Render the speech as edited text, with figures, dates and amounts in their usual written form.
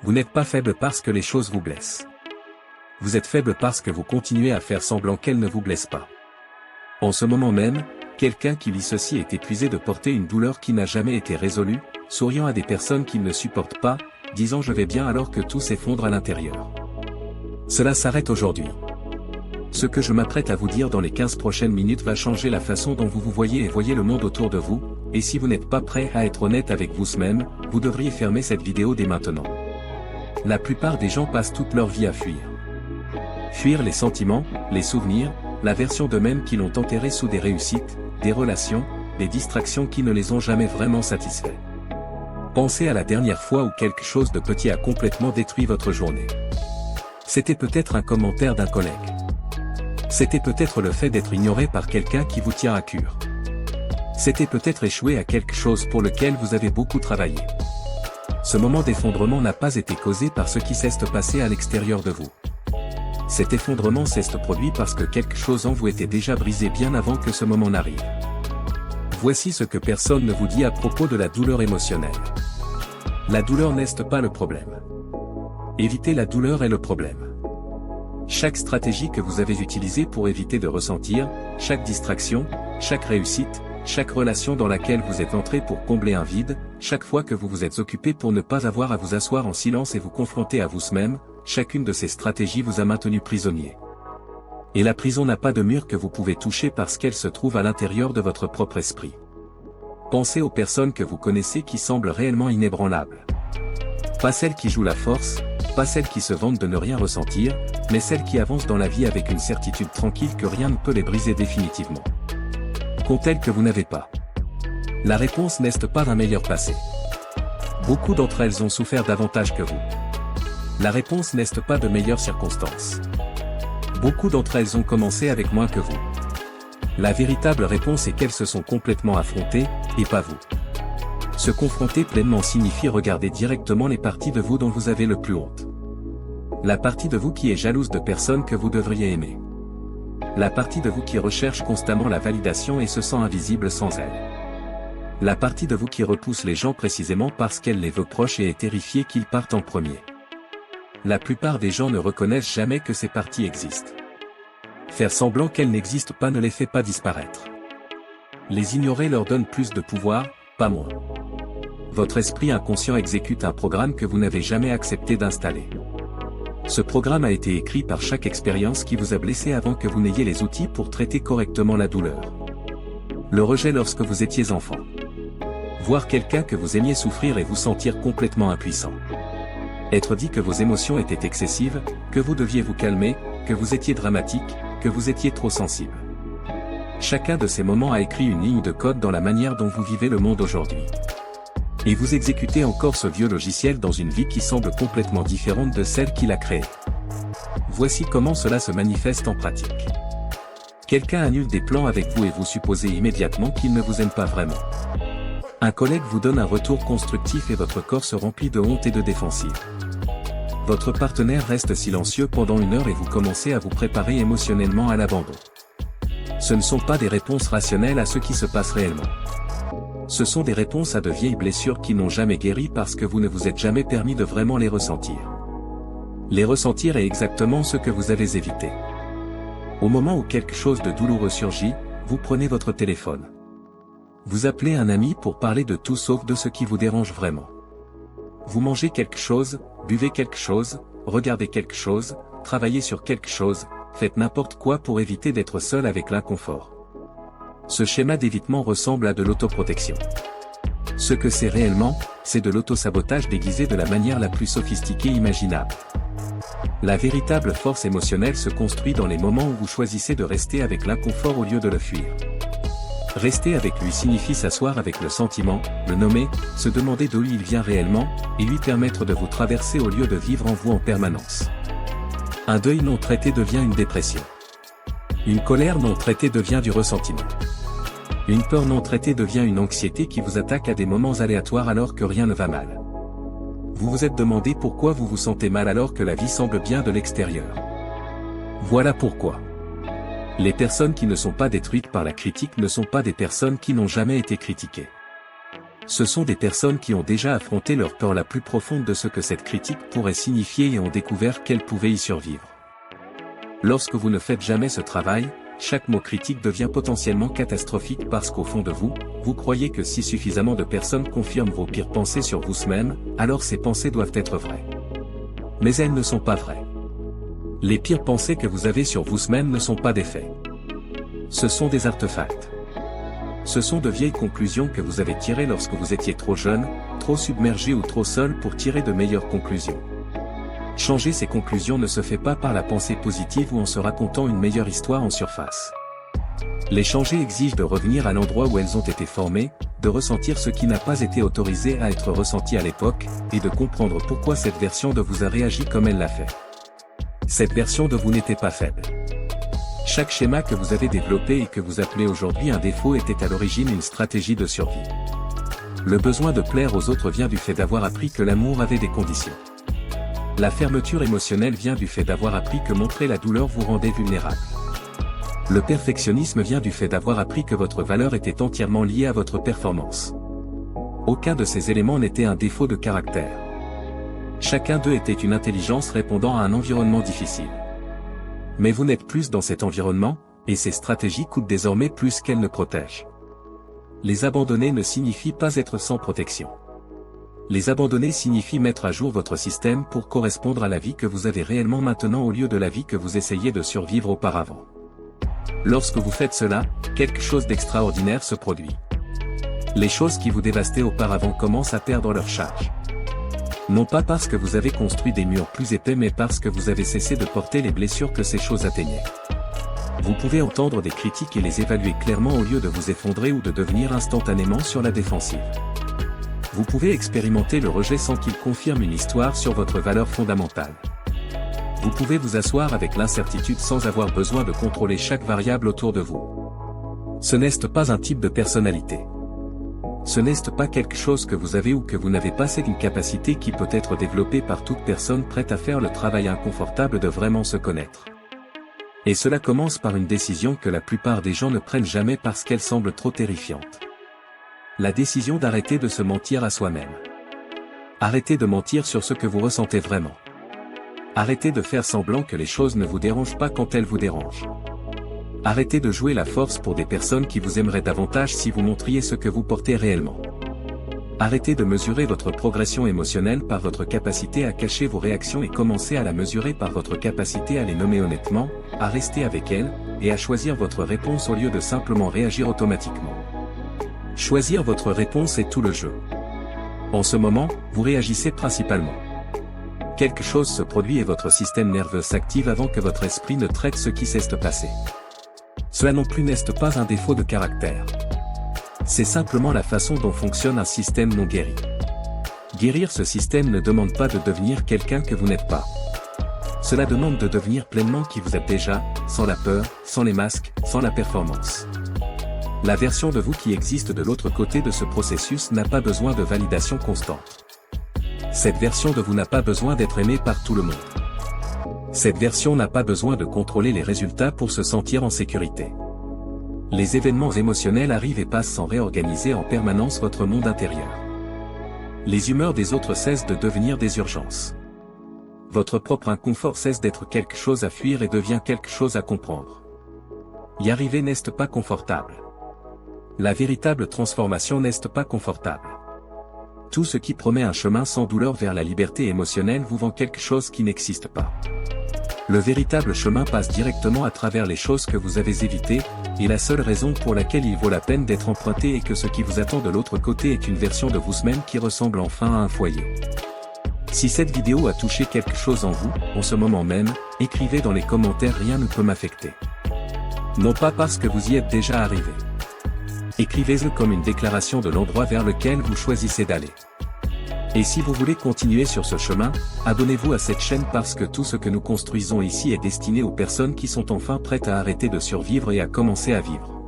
Vous n'êtes pas faible parce que les choses vous blessent. Vous êtes faible parce que vous continuez à faire semblant qu'elles ne vous blessent pas. En ce moment même, quelqu'un qui vit ceci est épuisé de porter une douleur qui n'a jamais été résolue, souriant à des personnes qu'il ne supporte pas, disant je vais bien alors que tout s'effondre à l'intérieur. Cela s'arrête aujourd'hui. Ce que je m'apprête à vous dire dans les 15 prochaines minutes va changer la façon dont vous vous voyez et voyez le monde autour de vous, et si vous n'êtes pas prêt à être honnête avec vous-même, vous devriez fermer cette vidéo dès maintenant. La plupart des gens passent toute leur vie à fuir. Fuir les sentiments, les souvenirs, la version d'eux-mêmes qui l'ont enterré sous des réussites, des relations, des distractions qui ne les ont jamais vraiment satisfaits. Pensez à la dernière fois où quelque chose de petit a complètement détruit votre journée. C'était peut-être un commentaire d'un collègue. C'était peut-être le fait d'être ignoré par quelqu'un qui vous tient à cœur. C'était peut-être échouer à quelque chose pour lequel vous avez beaucoup travaillé. Ce moment d'effondrement n'a pas été causé par ce qui s'est passé à l'extérieur de vous. Cet effondrement s'est produit parce que quelque chose en vous était déjà brisé bien avant que ce moment n'arrive. Voici ce que personne ne vous dit à propos de la douleur émotionnelle. La douleur n'est pas le problème. Éviter la douleur est le problème. Chaque stratégie que vous avez utilisée pour éviter de ressentir, chaque distraction, chaque réussite, chaque relation dans laquelle vous êtes entré pour combler un vide, chaque fois que vous vous êtes occupé pour ne pas avoir à vous asseoir en silence et vous confronter à vous-même, chacune de ces stratégies vous a maintenu prisonnier. Et la prison n'a pas de mur que vous pouvez toucher parce qu'elle se trouve à l'intérieur de votre propre esprit. Pensez aux personnes que vous connaissez qui semblent réellement inébranlables. Pas celles qui jouent la force, pas celles qui se vantent de ne rien ressentir, mais celles qui avancent dans la vie avec une certitude tranquille que rien ne peut les briser définitivement. Qu'ont-elles que vous n'avez pas? La réponse n'est pas un meilleur passé. Beaucoup d'entre elles ont souffert davantage que vous. La réponse n'est pas de meilleures circonstances. Beaucoup d'entre elles ont commencé avec moins que vous. La véritable réponse est qu'elles se sont complètement affrontées, et pas vous. Se confronter pleinement signifie regarder directement les parties de vous dont vous avez le plus honte. La partie de vous qui est jalouse de personnes que vous devriez aimer. La partie de vous qui recherche constamment la validation et se sent invisible sans elle. La partie de vous qui repousse les gens précisément parce qu'elle les veut proches et est terrifiée qu'ils partent en premier. La plupart des gens ne reconnaissent jamais que ces parties existent. Faire semblant qu'elles n'existent pas ne les fait pas disparaître. Les ignorer leur donne plus de pouvoir, pas moins. Votre esprit inconscient exécute un programme que vous n'avez jamais accepté d'installer. Ce programme a été écrit par chaque expérience qui vous a blessé avant que vous n'ayez les outils pour traiter correctement la douleur. Le rejet lorsque vous étiez enfant. Voir quelqu'un que vous aimiez souffrir et vous sentir complètement impuissant. Être dit que vos émotions étaient excessives, que vous deviez vous calmer, que vous étiez dramatique, que vous étiez trop sensible. Chacun de ces moments a écrit une ligne de code dans la manière dont vous vivez le monde aujourd'hui. Et vous exécutez encore ce vieux logiciel dans une vie qui semble complètement différente de celle qu'il a créée. Voici comment cela se manifeste en pratique. Quelqu'un annule des plans avec vous et vous supposez immédiatement qu'il ne vous aime pas vraiment. Un collègue vous donne un retour constructif et votre corps se remplit de honte et de défensive. Votre partenaire reste silencieux pendant 1 heure et vous commencez à vous préparer émotionnellement à l'abandon. Ce ne sont pas des réponses rationnelles à ce qui se passe réellement. Ce sont des réponses à de vieilles blessures qui n'ont jamais guéri parce que vous ne vous êtes jamais permis de vraiment les ressentir. Les ressentir est exactement ce que vous avez évité. Au moment où quelque chose de douloureux surgit, vous prenez votre téléphone. Vous appelez un ami pour parler de tout sauf de ce qui vous dérange vraiment. Vous mangez quelque chose, buvez quelque chose, regardez quelque chose, travaillez sur quelque chose, faites n'importe quoi pour éviter d'être seul avec l'inconfort. Ce schéma d'évitement ressemble à de l'autoprotection. Ce que c'est réellement, c'est de l'autosabotage déguisé de la manière la plus sophistiquée imaginable. La véritable force émotionnelle se construit dans les moments où vous choisissez de rester avec l'inconfort au lieu de le fuir. Rester avec lui signifie s'asseoir avec le sentiment, le nommer, se demander d'où il vient réellement, et lui permettre de vous traverser au lieu de vivre en vous en permanence. Un deuil non traité devient une dépression. Une colère non traitée devient du ressentiment. Une peur non traitée devient une anxiété qui vous attaque à des moments aléatoires alors que rien ne va mal. Vous vous êtes demandé pourquoi vous vous sentez mal alors que la vie semble bien de l'extérieur. Voilà pourquoi. Les personnes qui ne sont pas détruites par la critique ne sont pas des personnes qui n'ont jamais été critiquées. Ce sont des personnes qui ont déjà affronté leur peur la plus profonde de ce que cette critique pourrait signifier et ont découvert qu'elles pouvaient y survivre. Lorsque vous ne faites jamais ce travail, chaque mot critique devient potentiellement catastrophique parce qu'au fond de vous, vous croyez que si suffisamment de personnes confirment vos pires pensées sur vous-même, alors ces pensées doivent être vraies. Mais elles ne sont pas vraies. Les pires pensées que vous avez sur vous-même ne sont pas des faits. Ce sont des artefacts. Ce sont de vieilles conclusions que vous avez tirées lorsque vous étiez trop jeune, trop submergé ou trop seul pour tirer de meilleures conclusions. Changer ces conclusions ne se fait pas par la pensée positive ou en se racontant une meilleure histoire en surface. Les changer exige de revenir à l'endroit où elles ont été formées, de ressentir ce qui n'a pas été autorisé à être ressenti à l'époque, et de comprendre pourquoi cette version de vous a réagi comme elle l'a fait. Cette version de vous n'était pas faible. Chaque schéma que vous avez développé et que vous appelez aujourd'hui un défaut était à l'origine une stratégie de survie. Le besoin de plaire aux autres vient du fait d'avoir appris que l'amour avait des conditions. La fermeture émotionnelle vient du fait d'avoir appris que montrer la douleur vous rendait vulnérable. Le perfectionnisme vient du fait d'avoir appris que votre valeur était entièrement liée à votre performance. Aucun de ces éléments n'était un défaut de caractère. Chacun d'eux était une intelligence répondant à un environnement difficile. Mais vous n'êtes plus dans cet environnement, et ces stratégies coûtent désormais plus qu'elles ne protègent. Les abandonner ne signifie pas être sans protection. Les abandonner signifie mettre à jour votre système pour correspondre à la vie que vous avez réellement maintenant au lieu de la vie que vous essayez de survivre auparavant. Lorsque vous faites cela, quelque chose d'extraordinaire se produit. Les choses qui vous dévastaient auparavant commencent à perdre leur charge. Non pas parce que vous avez construit des murs plus épais mais parce que vous avez cessé de porter les blessures que ces choses atteignaient. Vous pouvez entendre des critiques et les évaluer clairement au lieu de vous effondrer ou de devenir instantanément sur la défensive. Vous pouvez expérimenter le rejet sans qu'il confirme une histoire sur votre valeur fondamentale. Vous pouvez vous asseoir avec l'incertitude sans avoir besoin de contrôler chaque variable autour de vous. Ce n'est pas un type de personnalité. Ce n'est pas quelque chose que vous avez ou que vous n'avez pas, c'est une capacité qui peut être développée par toute personne prête à faire le travail inconfortable de vraiment se connaître. Et cela commence par une décision que la plupart des gens ne prennent jamais parce qu'elle semble trop terrifiante. La décision d'arrêter de se mentir à soi-même. Arrêtez de mentir sur ce que vous ressentez vraiment. Arrêtez de faire semblant que les choses ne vous dérangent pas quand elles vous dérangent. Arrêtez de jouer la force pour des personnes qui vous aimeraient davantage si vous montriez ce que vous portez réellement. Arrêtez de mesurer votre progression émotionnelle par votre capacité à cacher vos réactions et commencez à la mesurer par votre capacité à les nommer honnêtement, à rester avec elles, et à choisir votre réponse au lieu de simplement réagir automatiquement. Choisir votre réponse est tout le jeu. En ce moment, vous réagissez principalement. Quelque chose se produit et votre système nerveux s'active avant que votre esprit ne traite ce qui s'est passé. Cela non plus n'est pas un défaut de caractère. C'est simplement la façon dont fonctionne un système non guéri. Guérir ce système ne demande pas de devenir quelqu'un que vous n'êtes pas. Cela demande de devenir pleinement qui vous êtes déjà, sans la peur, sans les masques, sans la performance. La version de vous qui existe de l'autre côté de ce processus n'a pas besoin de validation constante. Cette version de vous n'a pas besoin d'être aimée par tout le monde. Cette version n'a pas besoin de contrôler les résultats pour se sentir en sécurité. Les événements émotionnels arrivent et passent sans réorganiser en permanence votre monde intérieur. Les humeurs des autres cessent de devenir des urgences. Votre propre inconfort cesse d'être quelque chose à fuir et devient quelque chose à comprendre. Y arriver n'est pas confortable. La véritable transformation n'est pas confortable. Tout ce qui promet un chemin sans douleur vers la liberté émotionnelle vous vend quelque chose qui n'existe pas. Le véritable chemin passe directement à travers les choses que vous avez évitées, et la seule raison pour laquelle il vaut la peine d'être emprunté est que ce qui vous attend de l'autre côté est une version de vous-même qui ressemble enfin à un foyer. Si cette vidéo a touché quelque chose en vous, en ce moment même, écrivez dans les commentaires « Rien ne peut m'affecter ». Non pas parce que vous y êtes déjà arrivé. Écrivez-le comme une déclaration de l'endroit vers lequel vous choisissez d'aller. Et si vous voulez continuer sur ce chemin, abonnez-vous à cette chaîne parce que tout ce que nous construisons ici est destiné aux personnes qui sont enfin prêtes à arrêter de survivre et à commencer à vivre.